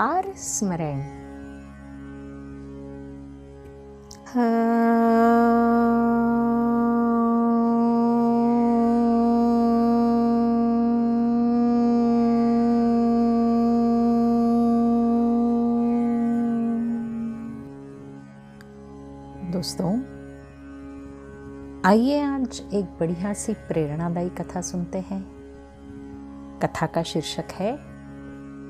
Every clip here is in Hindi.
आर स्मरण। दोस्तों, आइए आज एक बढ़िया सी प्रेरणादायी कथा सुनते हैं। कथा का शीर्षक है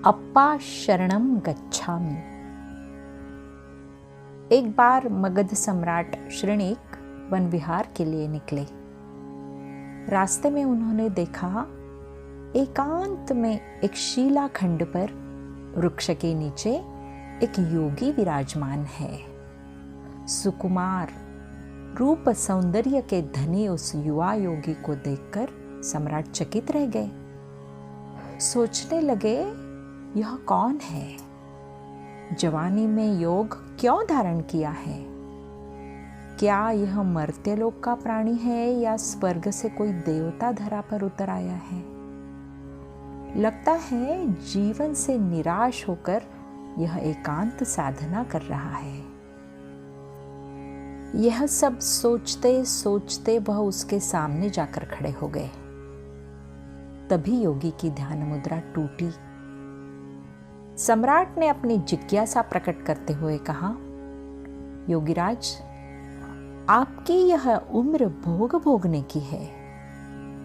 अप्पा शरणम गच्छामि। एक बार मगध सम्राट श्रृणिक वन विहार के लिए निकले। रास्ते में उन्होंने देखा एकांत में एक शिलाखंड पर वृक्ष के नीचे एक योगी विराजमान है। सुकुमार रूप सौंदर्य के धनी उस युवा योगी को देखकर सम्राट चकित रह गए। सोचने लगे, यह कौन है? जवानी में योग क्यों धारण किया है? क्या यह मर्त्य लोक का प्राणी है या स्वर्ग से कोई देवता धरा पर उतर आया है? लगता है जीवन से निराश होकर यह एकांत साधना कर रहा है। यह सब सोचते सोचते वह उसके सामने जाकर खड़े हो गए। तभी योगी की ध्यान मुद्रा टूटी। सम्राट ने अपनी जिज्ञासा प्रकट करते हुए कहा, योगीराज, आपकी यह उम्र भोग भोगने की है,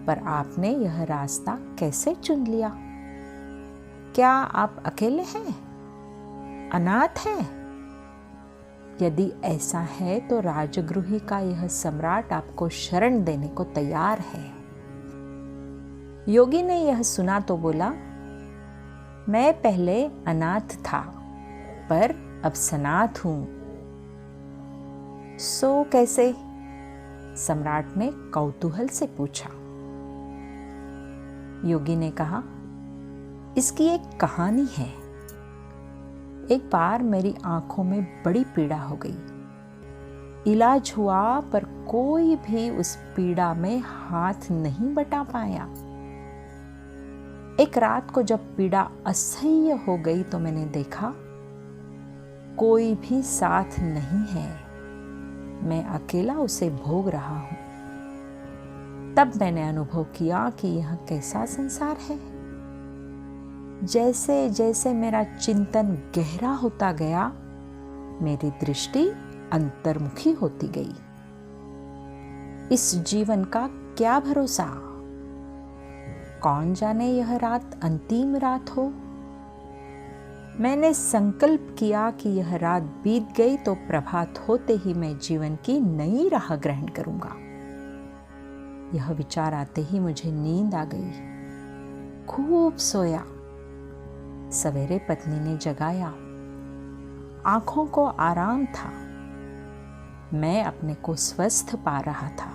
पर आपने यह रास्ता कैसे चुन लिया? क्या आप अकेले हैं? अनाथ हैं? यदि ऐसा है तो राजगृही का यह सम्राट आपको शरण देने को तैयार है। योगी ने यह सुना तो बोला, मैं पहले अनाथ था, पर अब सनाथ हूं। सो कैसे? सम्राट ने कौतूहल से पूछा। योगी ने कहा, इसकी एक कहानी है। एक बार मेरी आंखों में बड़ी पीड़ा हो गई। इलाज हुआ पर कोई भी उस पीड़ा में हाथ नहीं बटा पाया। एक रात को जब पीड़ा असह्य हो गई तो मैंने देखा कोई भी साथ नहीं है। मैं अकेला उसे भोग रहा हूं। तब मैंने अनुभव किया कि यह कैसा संसार है। जैसे जैसे मेरा चिंतन गहरा होता गया, मेरी दृष्टि अंतर्मुखी होती गई। इस जीवन का क्या भरोसा? कौन जाने यह रात अंतिम रात हो। मैंने संकल्प किया कि यह रात बीत गई तो प्रभात होते ही मैं जीवन की नई राह ग्रहण करूंगा। यह विचार आते ही मुझे नींद आ गई। खूब सोया। सवेरे पत्नी ने जगाया। आंखों को आराम था। मैं अपने को स्वस्थ पा रहा था।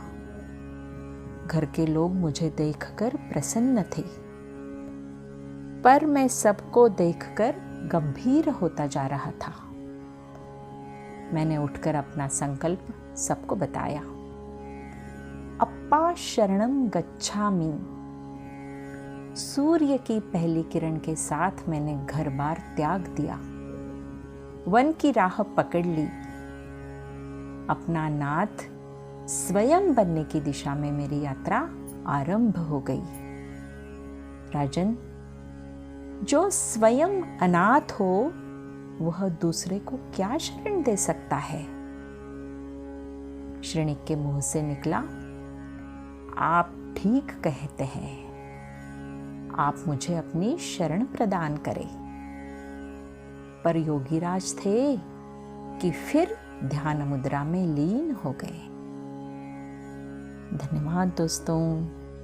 घर के लोग मुझे देखकर प्रसन्न थे, पर मैं सबको देखकर गंभीर होता जा रहा था। मैंने उठकर अपना संकल्प सबको बताया। अप्पा शरणम गच्छामि। सूर्य की पहली किरण के साथ मैंने घर बार त्याग दिया। वन की राह पकड़ ली। अपना नाथ स्वयं बनने की दिशा में मेरी यात्रा आरंभ हो गई। राजन, जो स्वयं अनाथ हो वह दूसरे को क्या शरण दे सकता है? श्रृणिक के मुंह से निकला, आप ठीक कहते हैं। आप मुझे अपनी शरण प्रदान करें। पर योगीराज थे कि फिर ध्यान मुद्रा में लीन हो गए। धन्यवाद दोस्तों।